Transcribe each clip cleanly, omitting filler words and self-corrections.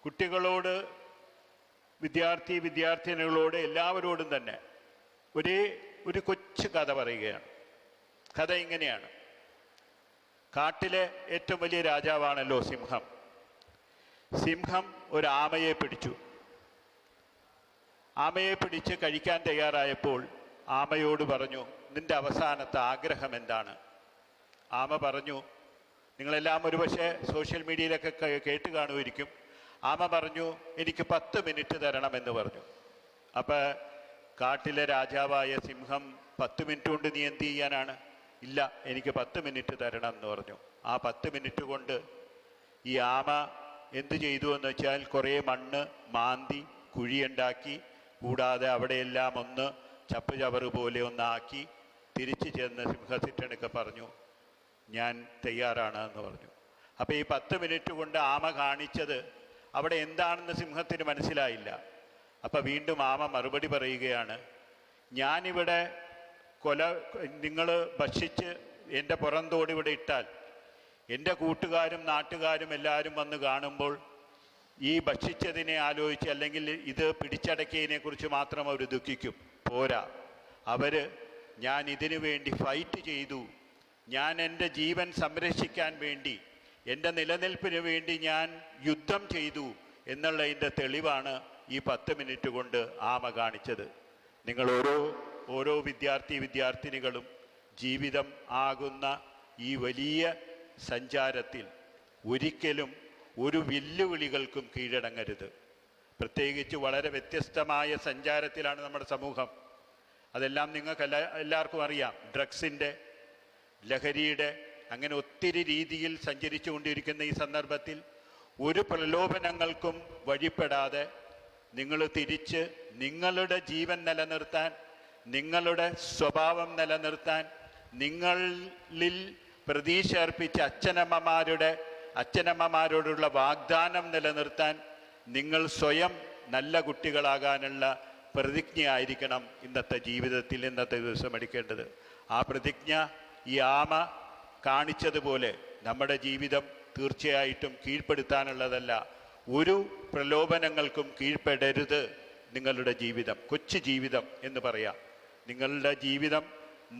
കുട്ടികളോട്, വിദ്യാർത്ഥിനികളോട് എല്ലാവരോടും തന്നെ ഒരു കൊച്ചു കഥ പറയുകയാണ്. കഥ ഇങ്ങനെയാണ്. കാട്ടിലെ ഏറ്റവും വലിയ രാജാവാണല്ലോ സിംഹം. സിംഹം ഒരു ആമയെ പിടിച്ചു. ആമയെ പിടിച്ച് കഴിക്കാൻ തയ്യാറായപ്പോൾ ആമയോട് പറഞ്ഞു, നിന്റെ അവസാനത്തെ ആഗ്രഹം എന്താണ്? ആമ പറഞ്ഞു, നിങ്ങളെല്ലാം ഒരുപക്ഷെ സോഷ്യൽ മീഡിയയിലൊക്കെ കേട്ട് കാണുമായിരിക്കും. ആമ പറഞ്ഞു, എനിക്ക് 10 മിനിറ്റ് തരണമെന്ന് പറഞ്ഞു. അപ്പം കാട്ടിലെ രാജാവായ സിംഹം 10 മിനിറ്റ് കൊണ്ട് നീ എന്ത് ചെയ്യാനാണ്? ഇല്ല, എനിക്ക് 10 മിനിറ്റ് തരണം എന്ന് പറഞ്ഞു. ആ 10 മിനിറ്റ് കൊണ്ട് ഈ ആമ എന്ത് ചെയ്തു എന്ന് വെച്ചാൽ കുറേ മണ്ണ് മാന്തി കുഴിയുണ്ടാക്കി, കൂടാതെ അവിടെയെല്ലാം ഒന്ന് ചപ്പ് ചവറ് പോലെ ഒന്നാക്കി തിരിച്ചു ചെന്ന് സിംഹത്തിനൊക്കെ പറഞ്ഞു, ഞാൻ തയ്യാറാണ് എന്ന് പറഞ്ഞു. അപ്പോൾ ഈ 10 മിനിറ്റ് കൊണ്ട് ആമ കാണിച്ചത് അവിടെ എന്താണെന്ന് സിംഹത്തിന് മനസ്സിലായില്ല. അപ്പം വീണ്ടും ആമ മറുപടി പറയുകയാണ്, ഞാനിവിടെ നിങ്ങൾ ഭക്ഷിച്ച് എൻ്റെ പുറന്തോട് ഇവിടെ ഇട്ടാൽ എൻ്റെ കൂട്ടുകാരും നാട്ടുകാരും എല്ലാവരും വന്ന് കാണുമ്പോൾ ഈ ഭക്ഷിച്ചതിനെ ആലോചിച്ച് അല്ലെങ്കിൽ ഇത് പിടിച്ചടക്കിയതിനെക്കുറിച്ച് മാത്രം അവർ ദുഃഖിക്കും. പോരാ, ഞാൻ ഇതിനു വേണ്ടി ഫൈറ്റ് ചെയ്തു, ഞാൻ എൻ്റെ ജീവൻ സംരക്ഷിക്കാൻ വേണ്ടി, എൻ്റെ നിലനിൽപ്പിന് വേണ്ടി ഞാൻ യുദ്ധം ചെയ്തു എന്നുള്ളതിൻ്റെ തെളിവാണ് ഈ 10 മിനിറ്റ് കൊണ്ട് ആമ കാണിച്ചത്. നിങ്ങൾ ഓരോ വിദ്യാർത്ഥിനികളും ജീവിതം ആകുന്ന ഈ വലിയ സഞ്ചാരത്തിൽ ഒരിക്കലും ഒരു വെല്ലുവിളികൾക്കും കീഴടങ്ങരുത്. പ്രത്യേകിച്ച് വളരെ വ്യത്യസ്തമായ സഞ്ചാരത്തിലാണ് നമ്മുടെ സമൂഹം. അതെല്ലാം നിങ്ങൾക്ക് എല്ലാവർക്കും അറിയാം. ഡ്രഗ്സിൻ്റെ, ലഹരിയുടെ, അങ്ങനെ ഒത്തിരി രീതിയിൽ സഞ്ചരിച്ചു കൊണ്ടിരിക്കുന്ന ഈ സന്ദർഭത്തിൽ ഒരു പ്രലോഭനങ്ങൾക്കും വഴിപ്പെടാതെ നിങ്ങൾ തിരിച്ച് നിങ്ങളുടെ ജീവൻ നിലനിർത്താൻ, നിങ്ങളുടെ സ്വഭാവം നിലനിർത്താൻ, നിങ്ങളിൽ പ്രതീക്ഷ അർപ്പിച്ച അച്ഛനമ്മമാരോടുള്ള വാഗ്ദാനം നിലനിർത്താൻ നിങ്ങൾ സ്വയം നല്ല കുട്ടികളാകാനുള്ള പ്രതിജ്ഞയായിരിക്കണം ഇന്നത്തെ ജീവിതത്തിൽ, ഇന്നത്തെ ദിവസം എടുക്കേണ്ടത്. ആ പ്രതിജ്ഞ ഈ ആമ കാണിച്ചതുപോലെ നമ്മുടെ ജീവിതം തീർച്ചയായിട്ടും കീഴ്പ്പെടുത്താനുള്ളതല്ല. ഒരു പ്രലോഭനങ്ങൾക്കും കീഴ്പ്പെടരുത്. നിങ്ങളുടെ ജീവിതം, കൊച്ചു ജീവിതം എന്ന് പറയാം, നിങ്ങളുടെ ജീവിതം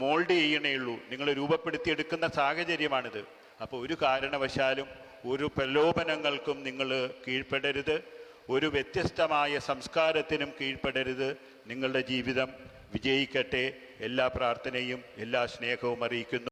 മോൾഡ് ചെയ്യണേ ഉള്ളൂ. നിങ്ങൾ രൂപപ്പെടുത്തിയെടുക്കുന്ന സാഹചര്യമാണിത്. അപ്പോൾ ഒരു കാരണവശാലും ഒരു പ്രലോഭനങ്ങൾക്കും നിങ്ങൾ കീഴ്പ്പെടരുത്. ഒരു വ്യത്യസ്തമായ സംസ്കാരത്തിനും കീഴ്പ്പെടരുത്. നിങ്ങളുടെ ജീവിതം വിജയിക്കട്ടെ. എല്ലാ പ്രാർത്ഥനയും എല്ലാ സ്നേഹവും അറിയിക്കുന്നു.